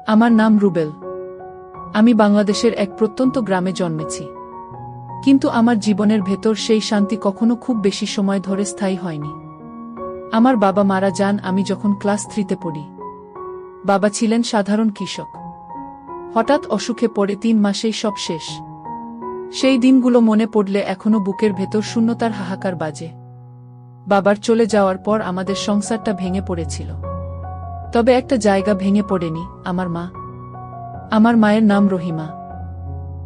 আমার নাম রুবেল। আমি বাংলাদেশের এক প্রত্যন্ত গ্রামে জন্মেছি। কিন্তু আমার জীবনের ভেতর সেই শান্তি কখনো খুব বেশি সময় ধরে স্থায়ী হয়নি। আমার বাবা মারা যান আমি যখন ক্লাস 3-তে পড়ি। বাবা ছিলেন সাধারণ কৃষক। হঠাৎ অসুখে পড়ে 3 মাসেই সব শেষ। সেই দিনগুলো মনে পড়লে এখনো বুকের ভেতর শূন্যতার হাহাকার বাজে। বাবার চলে যাওয়ার পর আমাদের সংসারটা ভেঙে পড়েছিল। তবে একটা জায়গা ভেঙে পড়েনি, আমার মা। আমার মায়ের নাম রহিমা।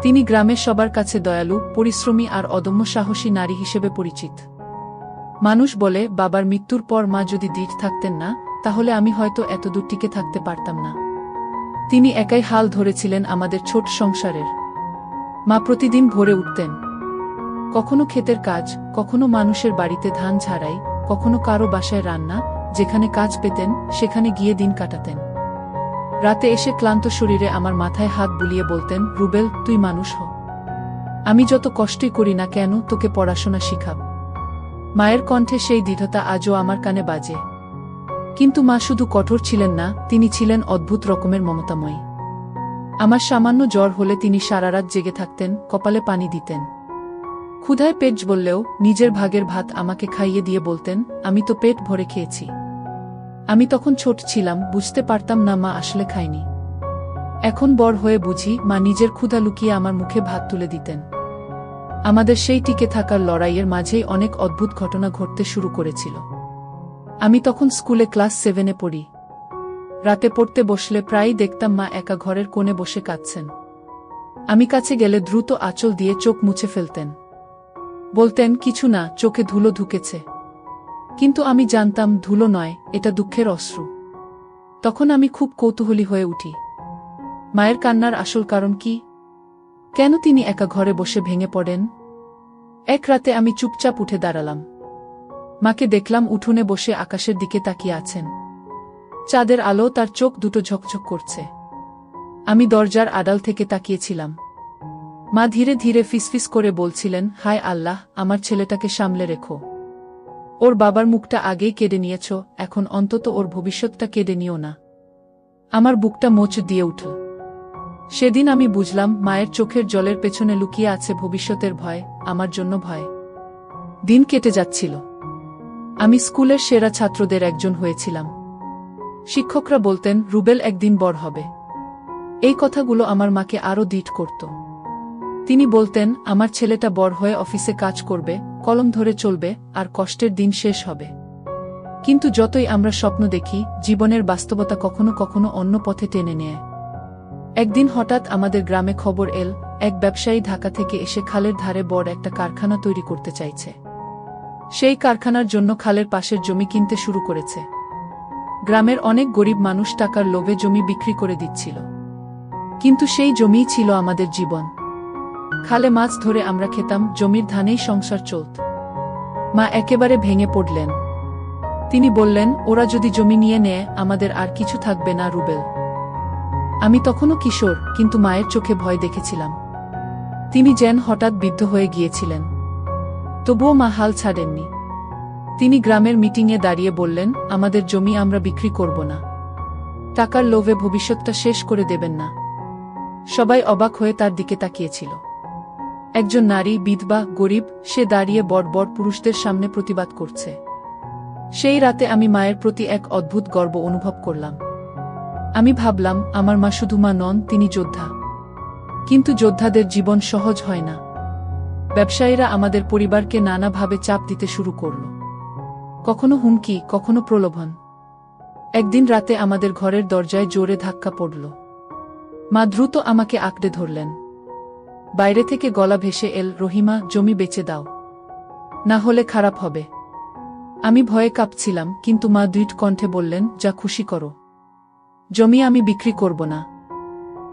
তিনি গ্রামের সবার কাছে দয়ালু, পরিশ্রমী আর অদম্য সাহসী নারী হিসেবে পরিচিত। মানুষ বলে বাবার মৃত্যুর পর মা যদি দৃঢ় থাকতেন না, তাহলে আমি হয়তো এতদূর টিকে থাকতে পারতাম না। তিনি একাই হাল ধরেছিলেন আমাদের ছোট সংসারের। মা প্রতিদিন ভোরে উঠতেন। কখনো ক্ষেতের কাজ, কখনো মানুষের বাড়িতে ধান ঝাড়াই, কখনো কারো বাসায় রান্না, যেখানে কাজ পেতেন সেখানে গিয়ে দিন কাটাতেন। রাতে এসে ক্লান্ত শরীরে আমার মাথায় হাত বুলিয়ে বলতেন, রুবেল, তুই মানুষ হ। আমি যত কষ্টই করি না কেন, তোকে পড়াশোনা শিখাব। মায়ের কণ্ঠে সেই দৃঢ়তা আজও আমার কানে বাজে। কিন্তু মা শুধু কঠোর ছিলেন না, তিনি ছিলেন অদ্ভুত রকমের মমতাময়ী। আমার সামান্য জ্বর হলে তিনি সারারাত জেগে থাকতেন, কপালে পানি দিতেন। ক্ষুধায় পেট বললেও নিজের ভাগের ভাত আমাকে খাইয়ে দিয়ে বলতেন, আমি তো পেট ভরে খেয়েছি। আমি তখন ছোট ছিলাম, বুঝতে পারতাম না মা আসলে খায়নি। এখন বড় হয়ে বুঝি মা নিজের ক্ষুধা লুকিয়ে আমার মুখে ভাত তুলে দিতেন। আমাদের সেই টিকে থাকার লড়াইয়ের মাঝেই অনেক অদ্ভুত ঘটনা ঘটতে শুরু করেছিল। আমি তখন স্কুলে ক্লাস 7-এ পড়ি। রাতে পড়তে বসলে প্রায়ই দেখতাম মা একা ঘরের কোণে বসে কাঁদছেন। আমি কাছে গেলে দ্রুত আঁচল দিয়ে চোখ মুছে ফেলতেন। বলতেন, কিছু না, চোখে ধুলো ঢুকেছে। কিন্তু আমি জানতাম ধুলো নয়, এটা দুঃখের অশ্রু। তখন আমি খুব কৌতূহলী হয়ে উঠি। মায়ের কান্নার আসল কারণ কি? কেন তিনি একা ঘরে বসে ভেঙে পড়েন? এক রাতে আমি চুপচাপ উঠে দাঁড়ালাম। মাকে দেখলাম উঠোনে বসে আকাশের দিকে তাকিয়ে আছেন। চাঁদের আলো তার চোখ দুটো ঝকঝক করছে। আমি দরজার আড়াল থেকে তাকিয়েছিলাম। মা ধীরে ধীরে ফিসফিস করে বলছিলেন, হায় আল্লাহ, আমার ছেলেটাকে সামলে রেখো। ওর বাবার মুখটা আগেই কেড়ে নিয়েছ, এখন অন্তত ওর ভবিষ্যৎটা কেড়ে নিও না। আমার বুকটা মোচ দিয়ে উঠল। সেদিন আমি বুঝলাম মায়ের চোখের জলের পেছনে লুকিয়ে আছে ভবিষ্যতের ভয়, আমার জন্য ভয়। দিন কেটে যাচ্ছিল। আমি স্কুলের সেরা ছাত্রদের একজন হয়েছিলাম। শিক্ষকরা বলতেন, রুবেল একদিন বড় হবে। এই কথাগুলো আমার মাকে আরও দৃঢ় করত। তিনি বলতেন, আমার ছেলেটা বড় হয়ে অফিসে কাজ করবে, কলম ধরে চলবে, আর কষ্টের দিন শেষ হবে। কিন্তু যতই আমরা স্বপ্ন দেখি, জীবনের বাস্তবতা কখনো কখনো অন্য পথে টেনে নেয়। একদিন হঠাৎ আমাদের গ্রামে খবর এল, এক ব্যবসায়ী ঢাকা থেকে এসে খালের ধারে বড় একটা কারখানা তৈরি করতে চাইছে। সেই কারখানার জন্য খালের পাশের জমি কিনতে শুরু করেছে। গ্রামের অনেক গরিব মানুষ টাকার লোভে জমি বিক্রি করে দিচ্ছিল। কিন্তু সেই জমিই ছিল আমাদের জীবন। খালে মাছ ধরে আমরা খেতাম, জমির ধানেই সংসার চলত। মা একেবারে ভেঙে পড়লেন। তিনি বললেন, ওরা যদি জমি নিয়ে নেয়, আমাদের আর কিছু থাকবে না রুবেল। আমি তখনও কিশোর, কিন্তু মায়ের চোখে ভয় দেখেছিলাম। তিনি যেন হঠাৎ বিদ্ধ হয়ে গিয়েছিলেন। তবুও মা হাল ছাড়েননি। তিনি গ্রামের মিটিংয়ে দাঁড়িয়ে বললেন, আমাদের জমি আমরা বিক্রি করব না। টাকার লোভে ভবিষ্যৎটা শেষ করে দেবেন না। সবাই অবাক হয়ে তার দিকে তাকিয়েছিল। একজন নারী, বিধবা, গরিব, সে দাঁড়িয়ে বড় বড় পুরুষদের সামনে প্রতিবাদ করছে। সেই রাতে আমি মায়ের প্রতি এক অদ্ভুত গর্ব অনুভব করলাম। আমি ভাবলাম, আমার মা শুধু মা নন, তিনি যোদ্ধা। কিন্তু যোদ্ধাদের জীবন সহজ হয় না। ব্যবসায়ীরা আমাদের পরিবারকে নানাভাবে চাপ দিতে শুরু করল। কখনো হুমকি, কখনো প্রলোভন। একদিন রাতে আমাদের ঘরের দরজায় জোরে ধাক্কা পড়ল। মা দ্রুত আমাকে আঁকড়ে ধরলেন। বাইরে থেকে গলা ভেসে এল, রহিমা, জমি বেচে দাও, না হলে খারাপ হবে। আমি ভয়ে কাঁপছিলাম, কিন্তু মা দৃঢ় কণ্ঠে বললেন, যা খুশি করো, জমি আমি বিক্রি করব না।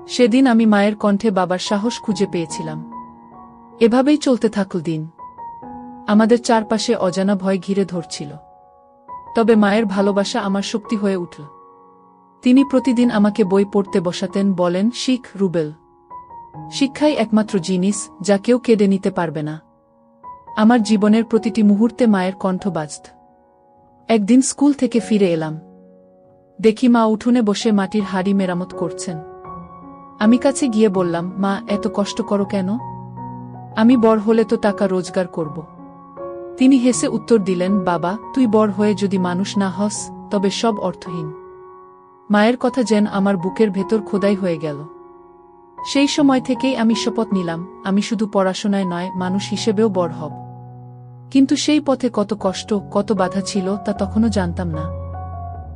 সেদিন আমি মায়ের কণ্ঠে বাবার সাহস খুঁজে পেয়েছিলাম। এভাবেই চলতে থাকল দিন। আমাদের চারপাশে অজানা ভয় ঘিরে ধরছিল। তবে মায়ের ভালোবাসা আমার শক্তি হয়ে উঠল। তিনি প্রতিদিন আমাকে বই পড়তে বসাতেন, বলেন, শিখ রুবেল, শিক্ষাই একমাত্র জিনিস যা কেউ কেড়ে নিতে পারবে না। আমার জীবনের প্রতিটি মুহূর্তে মায়ের কণ্ঠ বাজত। একদিন স্কুল থেকে ফিরে এলাম। দেখি মা উঠোনে বসে মাটির হাঁড়ি মেরামত করছেন। আমি কাছে গিয়ে বললাম, মা এত কষ্ট করো কেন? আমি বড় হলে তো টাকা রোজগার করব। তিনি হেসে উত্তর দিলেন, বাবা তুই বড় হয়ে যদি মানুষ না হস তবে সব অর্থহীন। মায়ের কথা যেন আমার বুকের ভেতর খোদাই হয়ে গেল। সেই সময় থেকেই আমি শপথ নিলাম, আমি শুধু পড়াশোনায় নয় মানুষ হিসেবেও বড় হব। কিন্তু সেই পথে কত কষ্ট, কত বাধা ছিল তা তখনও জানতাম না।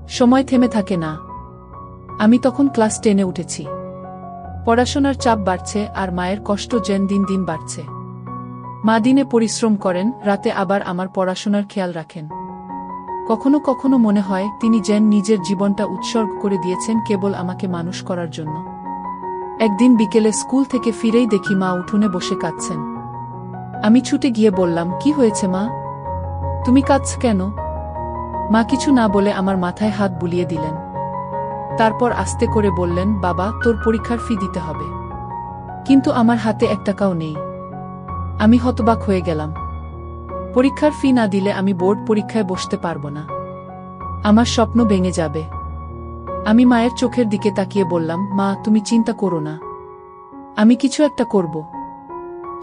সময় থেমে থাকে না। আমি তখন ক্লাস 10-এ উঠেছি। পড়াশোনার চাপ বাড়ছে আর মায়ের কষ্ট যেন দিন দিন বাড়ছে। মা দিনে পরিশ্রম করেন, রাতে আবার আমার পড়াশোনার খেয়াল রাখেন। কখনো কখনো মনে হয় তিনি যেন নিজের জীবনটা উৎসর্গ করে দিয়েছেন কেবল আমাকে মানুষ করার জন্য। একদিন বিকেলে স্কুল থেকে ফিরেই দেখি মা উঠোনে বসে কাঁদছেন। আমি ছুটে গিয়ে বললাম, কি হয়েছে মা? তুমি কাঁদছ কেন? মা কিছু না বলে আমার মাথায় হাত বুলিয়ে দিলেন। তারপর আস্তে করে বললেন, বাবা তোর পরীক্ষার ফি দিতে হবে। কিন্তু আমার হাতে 1 টাকাও নেই। আমি হতবাক হয়ে গেলাম। পরীক্ষার ফি না দিলে আমি বোর্ড পরীক্ষায় বসতে পারব না। আমার স্বপ্ন ভেঙে যাবে। আমি মায়ের চোখের দিকে তাকিয়ে বললাম, মা তুমি চিন্তা করো না, আমি কিছু একটা করব।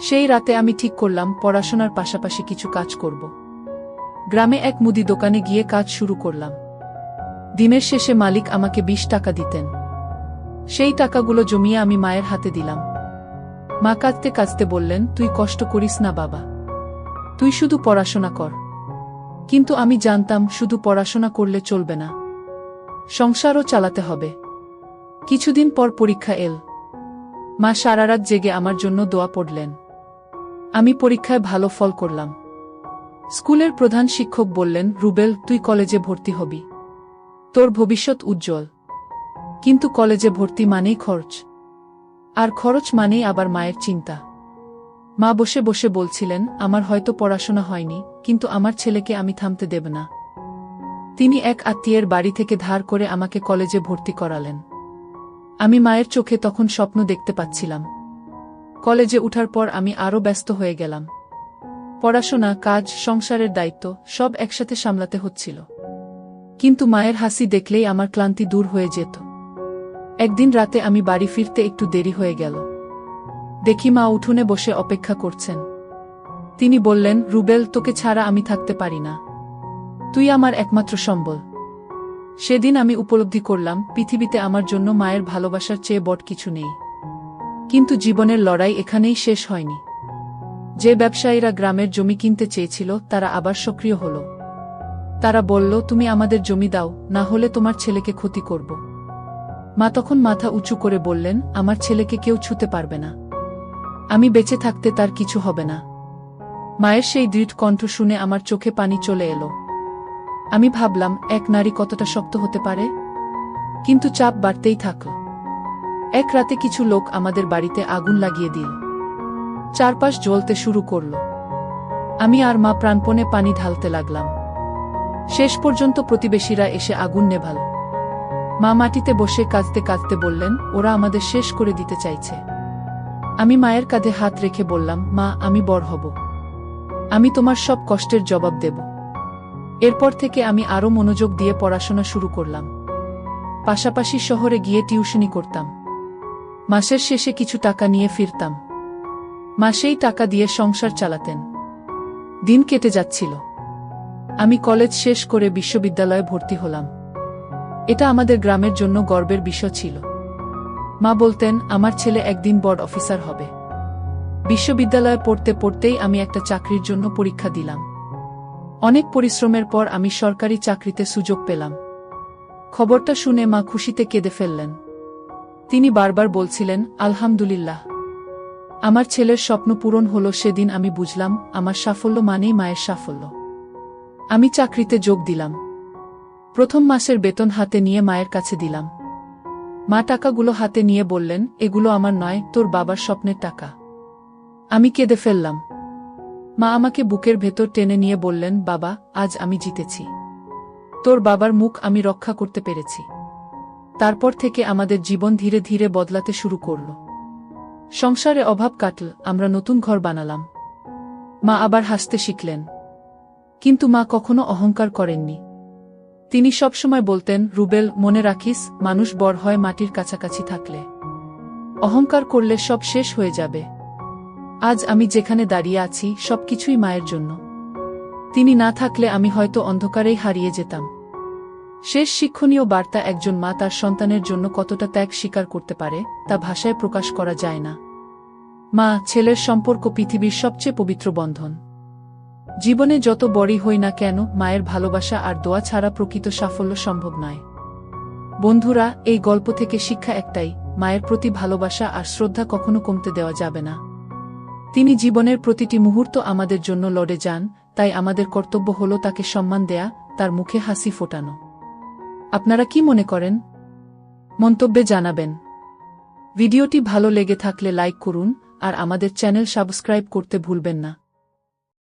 সেই রাতে আমি ঠিক করলাম পড়াশোনার পাশাপাশি কিছু কাজ করব। গ্রামে এক মুদি দোকানে গিয়ে কাজ শুরু করলাম। দিনের শেষে মালিক আমাকে 20 টাকা দিতেন। সেই টাকাগুলো জমিয়ে আমি মায়ের হাতে দিলাম। মা কাঁদতে কাঁদতে বললেন, তুই কষ্ট করিস না বাবা, তুই শুধু পড়াশোনা কর। কিন্তু আমি জানতাম শুধু পড়াশোনা করলে চলবে না, সংসারও চালাতে হবে। কিছুদিন পর পরীক্ষা এল। মা সারারাত জেগে আমার জন্য দোয়া পড়লেন। আমি পরীক্ষায় ভালো ফল করলাম। স্কুলের প্রধান শিক্ষক বললেন, রুবেল তুই কলেজে ভর্তি হবি, তোর ভবিষ্যৎ উজ্জ্বল। কিন্তু কলেজে ভর্তি মানেই খরচ, আর খরচ মানেই আবার মায়ের চিন্তা। মা বসে বসে বলছিলেন, আমার হয়তো পড়াশোনা হয়নি, কিন্তু আমার ছেলেকে আমি থামতে দেব না। তিনি এক আত্মীয়ের বাড়ি থেকে ধার করে আমাকে কলেজে ভর্তি করালেন। আমি মায়ের চোখে তখন স্বপ্ন দেখতে পাচ্ছিলাম। কলেজে উঠার পর আমি আরও ব্যস্ত হয়ে গেলাম। পড়াশোনা, কাজ, সংসারের দায়িত্ব সব একসাথে সামলাতে হচ্ছিল। কিন্তু মায়ের হাসি দেখলেই আমার ক্লান্তি দূর হয়ে যেত। একদিন রাতে আমি বাড়ি ফিরতে একটু দেরি হয়ে গেল। দেখি মা উঠোনে বসে অপেক্ষা করছেন। তিনি বললেন, রুবেল তোকে ছাড়া আমি থাকতে পারি না, তুই আমার একমাত্র সম্বল। সেদিন আমি উপলব্ধি করলাম পৃথিবীতে আমার জন্য মায়ের ভালোবাসার চেয়ে বড় কিছু নেই। কিন্তু জীবনের লড়াই এখানেই শেষ হয়নি। যে ব্যবসায়ীরা গ্রামের জমি কিনতে চেয়েছিল তারা আবার সক্রিয় হল। তারা বলল, তুমি আমাদের জমি দাও, না হলে তোমার ছেলেকে ক্ষতি করব। মা তখন মাথা উঁচু করে বললেন, আমার ছেলেকে কেউ ছুঁতে পারবে না, আমি বেঁচে থাকতে তার কিছু হবে না। মায়ের সেই দৃঢ় কণ্ঠ শুনে আমার চোখে পানি চলে এলো। আমি ভাবলাম, এক নারী কতটা শক্ত হতে পারে। কিন্তু চাপ বাড়তেই থাকল। এক রাতে কিছু লোক আমাদের বাড়িতে আগুন লাগিয়ে দিল। চারপাশ জ্বলতে শুরু করল। আমি আর মা প্রাণপণে পানি ঢালতে লাগলাম। শেষ পর্যন্ত প্রতিবেশীরা এসে আগুন নেভাল। মা মাটিতে বসে কাঁদতে কাঁদতে বললেন, ওরা আমাদের শেষ করে দিতে চাইছে। আমি মায়ের কাঁধে হাত রেখে বললাম, মা আমি বড় হব, আমি তোমার সব কষ্টের জবাব দেব। এরপর থেকে আমি আরও মনোযোগ দিয়ে পড়াশোনা শুরু করলাম। পাশাপাশি শহরে গিয়ে টিউশনি করতাম। মাসের শেষে কিছু টাকা নিয়ে ফিরতাম। মা সেই টাকা দিয়ে সংসার চালাতেন। দিন কেটে যাচ্ছিল। আমি কলেজ শেষ করে বিশ্ববিদ্যালয়ে ভর্তি হলাম। এটা আমাদের গ্রামের জন্য গর্বের বিষয় ছিল। মা বলতেন, আমার ছেলে একদিন বড় অফিসার হবে। বিশ্ববিদ্যালয়ে পড়তে পড়তেই আমি একটা চাকরির জন্য পরীক্ষা দিলাম। অনেক পরিশ্রমের পর আমি সরকারি চাকরিতে সুযোগ পেলাম। খবরটা শুনে মা খুশিতে কেঁদে ফেললেন। তিনি বারবার বলছিলেন, আলহামদুলিল্লাহ, আমার ছেলের স্বপ্ন পূরণ হলো। সেদিন আমি বুঝলাম, আমার সাফল্য মানেই মায়ের সাফল্য। আমি চাকরিতে যোগ দিলাম। প্রথম মাসের বেতন হাতে নিয়ে মায়ের কাছে দিলাম। মা টাকাগুলো হাতে নিয়ে বললেন, এগুলো আমার নয়, তোর বাবার স্বপ্নের টাকা। আমি কেঁদে ফেললাম। মা আমাকে বুকের ভেতর টেনে নিয়ে বললেন, বাবা আজ আমি জিতেছি, তোর বাবার মুখ আমি রক্ষা করতে পেরেছি। তারপর থেকে আমাদের জীবন ধীরে ধীরে বদলাতে শুরু করল। সংসারে অভাব কাটল, আমরা নতুন ঘর বানালাম। মা আবার হাসতে শিখলেন। কিন্তু মা কখনো অহংকার করেননি। তিনি সবসময় বলতেন, রুবেল, মনে রাখিস, মানুষ বড় হয় মাটির কাছাকাছি থাকলে। অহংকার করলে সব শেষ হয়ে যাবে। আজ আমি যেখানে দাঁড়িয়ে আছি সবকিছুই মায়ের জন্য। তিনি না থাকলে আমি হয়তো অন্ধকারেই হারিয়ে যেতাম। শেষ শিক্ষণীয় বার্তা, একজন মা তার সন্তানের জন্য কতটা ত্যাগ স্বীকার করতে পারে তা ভাষায় প্রকাশ করা যায় না। মা ছেলের সম্পর্ক পৃথিবীর সবচেয়ে পবিত্র বন্ধন। জীবনে যত বড়ই হই না কেন, মায়ের ভালোবাসা আর দোয়া ছাড়া প্রকৃত সাফল্য সম্ভব নয়। বন্ধুরা, এই গল্প থেকে শিক্ষা একটাই, মায়ের প্রতি ভালোবাসা আর শ্রদ্ধা কখনো কমতে দেওয়া যাবে না। তিনি জীবনের প্রতিটি মুহূর্ত আমাদের জন্য লড়ে যান, তাই আমাদের কর্তব্য হলো তাকে সম্মান দেয়া, তার মুখে হাসি ফোটানো। আপনারা কি মনে করেন? মন্তব্যে জানাবেন। ভিডিওটি ভালো লেগে থাকলে লাইক করুন আর আমাদের চ্যানেল সাবস্ক্রাইব করতে ভুলবেন না।